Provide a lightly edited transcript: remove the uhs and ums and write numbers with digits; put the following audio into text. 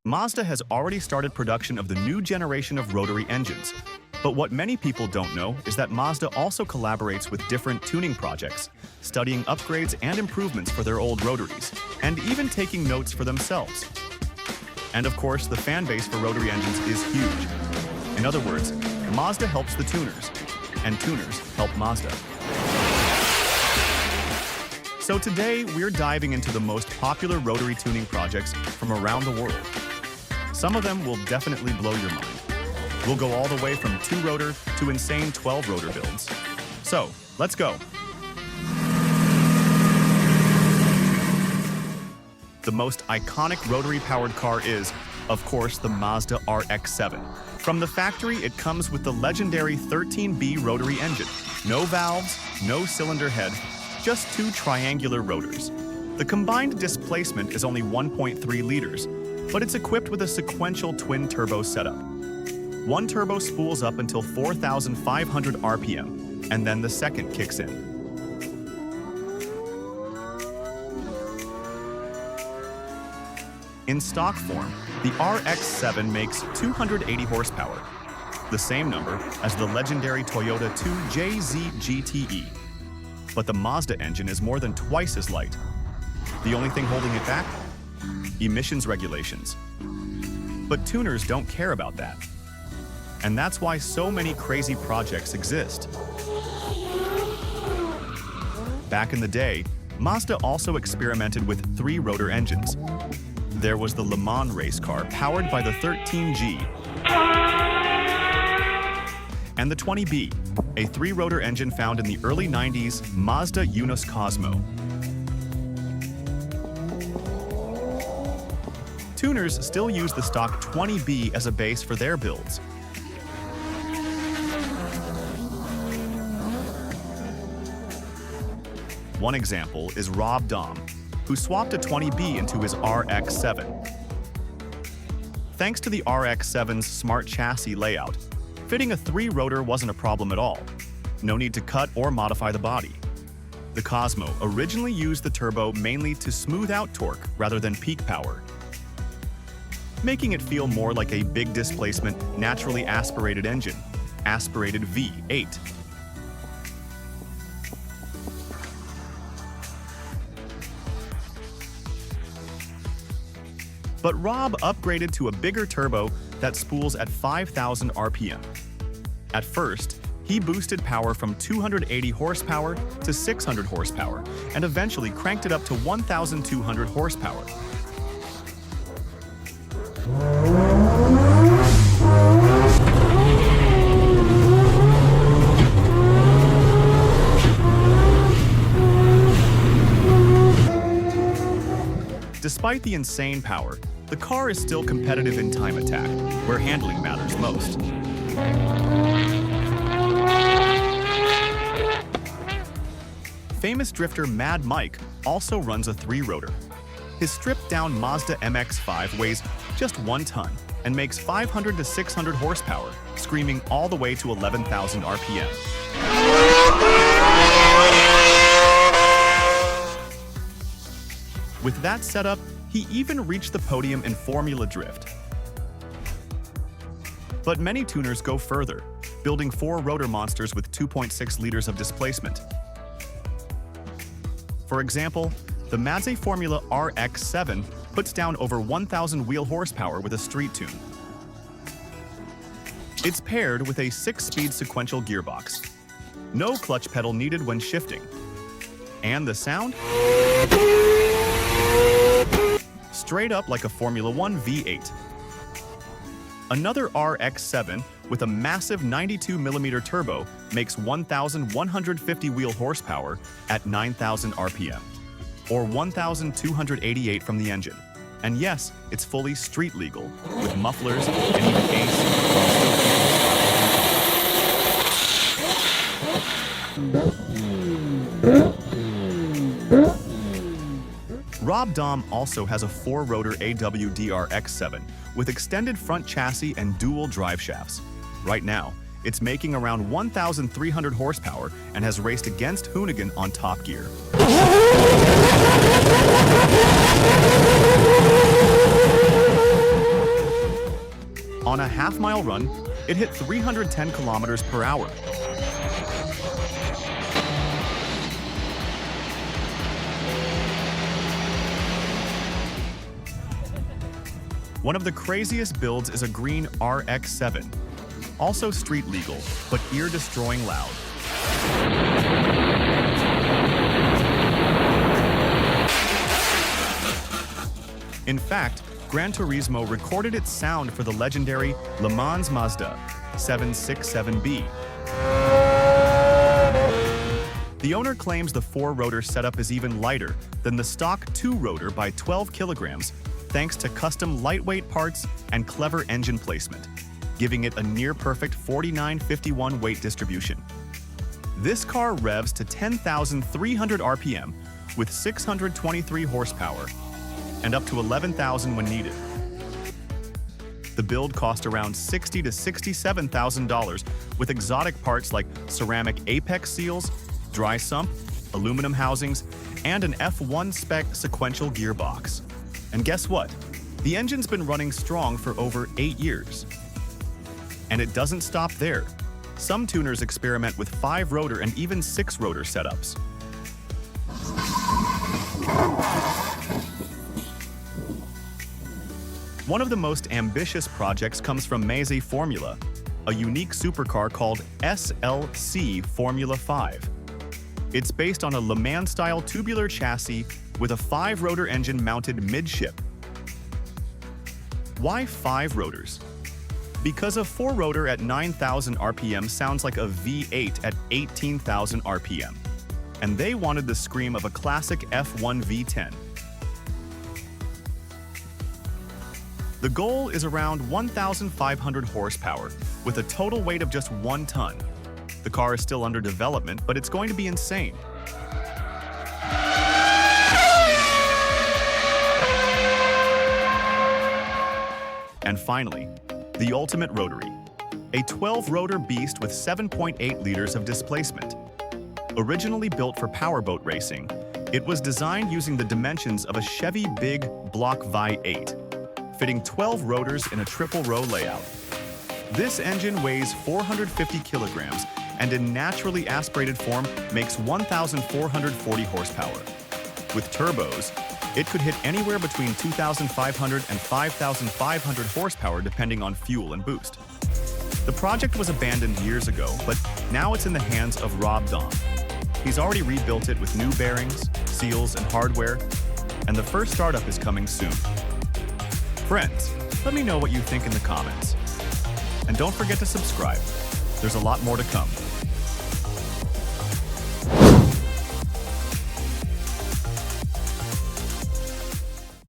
Mazda has already started production of the new generation of rotary engines. But what many people don't know is that Mazda also collaborates with different tuning projects, studying upgrades and improvements for their old rotaries, and even taking notes for themselves. And of course, the fan base for rotary engines is huge. In other words, Mazda helps the tuners, and tuners help Mazda. So today, we're diving into the most popular rotary tuning projects from around the world. Some of them will definitely blow your mind. We'll go all the way from 2-rotor to insane 12-rotor builds. So, let's go. The most iconic rotary-powered car is, of course, the Mazda RX-7. From the factory, it comes with the legendary 13B rotary engine. No valves, no cylinder head, just 2 triangular rotors. The combined displacement is only 1.3 liters, but it's equipped with a sequential twin-turbo setup. One turbo spools up until 4,500 RPM, and then the second kicks in. In stock form, the RX-7 makes 280 horsepower, the same number as the legendary Toyota 2JZ GTE. But the Mazda engine is more than twice as light. The only thing holding it back? Emissions regulations. But tuners don't care about that. And that's why so many crazy projects exist. Back in the day, Mazda also experimented with 3-rotor engines. There was the Le Mans race car powered by the 13G and the 20B, a 3-rotor engine found in the early 90s Mazda Yunus Cosmo. Tuners still use the stock 20B as a base for their builds. One example is Rob Dahm, who swapped a 20B into his RX-7. Thanks to the RX-7's smart chassis layout, fitting a 3-rotor wasn't a problem at all. No need to cut or modify the body. The Cosmo originally used the turbo mainly to smooth out torque rather than peak power, making it feel more like a big displacement, naturally aspirated engine, aspirated V8. But Rob upgraded to a bigger turbo that spools at 5,000 RPM. At first, he boosted power from 280 horsepower to 600 horsepower, and eventually cranked it up to 1,200 horsepower. Despite the insane power, the car is still competitive in time attack, where handling matters most. Famous drifter Mad Mike also runs a 3-rotor. His stripped-down Mazda MX-5 weighs just 1 ton and makes 500 to 600 horsepower, screaming all the way to 11,000 RPM. With that setup, he even reached the podium in Formula Drift. But many tuners go further, building 4-rotor monsters with 2.6 liters of displacement. For example, the Mazzei Formula RX-7 puts down over 1,000 wheel horsepower with a street tune. It's paired with a 6-speed sequential gearbox. No clutch pedal needed when shifting. And the sound? Straight up like a Formula 1 V8. Another RX-7 with a massive 92mm turbo makes 1,150 wheel horsepower at 9,000 RPM, or 1,288 from the engine. And yes, it's fully street legal, with mufflers and even AC while still Rob Dahm also has a 4-rotor AWD RX-7 with extended front chassis and dual drive shafts. Right now, it's making around 1,300 horsepower and has raced against Hoonigan on Top Gear. half-mile run, it hit 310 kilometers per hour. One of the craziest builds is a green RX-7, also street legal, but ear-destroying loud. In fact, Gran Turismo recorded its sound for the legendary Le Mans Mazda 767B. The owner claims the 4-rotor setup is even lighter than the stock 2-rotor by 12 kilograms, thanks to custom lightweight parts and clever engine placement, giving it a near-perfect 49-51 weight distribution. This car revs to 10,300 RPM with 623 horsepower and up to 11,000 when needed. The build cost around $60,000 to $67,000 with exotic parts like ceramic apex seals, dry sump, aluminum housings, and an F1 spec sequential gearbox. And guess what? The engine's been running strong for over 8 years. And it doesn't stop there. Some tuners experiment with 5-rotor and even 6-rotor setups. One of the most ambitious projects comes from Mazzei Formula, a unique supercar called SLC Formula 5. It's based on a Le Mans-style tubular chassis with a 5-rotor engine mounted midship. Why 5 rotors? Because a 4-rotor at 9,000 RPM sounds like a V8 at 18,000 RPM, and they wanted the scream of a classic F1 V10. The goal is around 1,500 horsepower, with a total weight of just 1 ton. The car is still under development, but it's going to be insane. And finally, the ultimate Rotary, a 12-rotor beast with 7.8 liters of displacement. Originally built for powerboat racing, it was designed using the dimensions of a Chevy Big Block V8, fitting 12 rotors in a triple-row layout. This engine weighs 450 kilograms and in naturally aspirated form makes 1,440 horsepower. With turbos, it could hit anywhere between 2,500 and 5,500 horsepower depending on fuel and boost. The project was abandoned years ago, but now it's in the hands of Rob Dom. He's already rebuilt it with new bearings, seals, and hardware, and the first startup is coming soon. Friends, let me know what you think in the comments. And don't forget to subscribe. There's a lot more to come.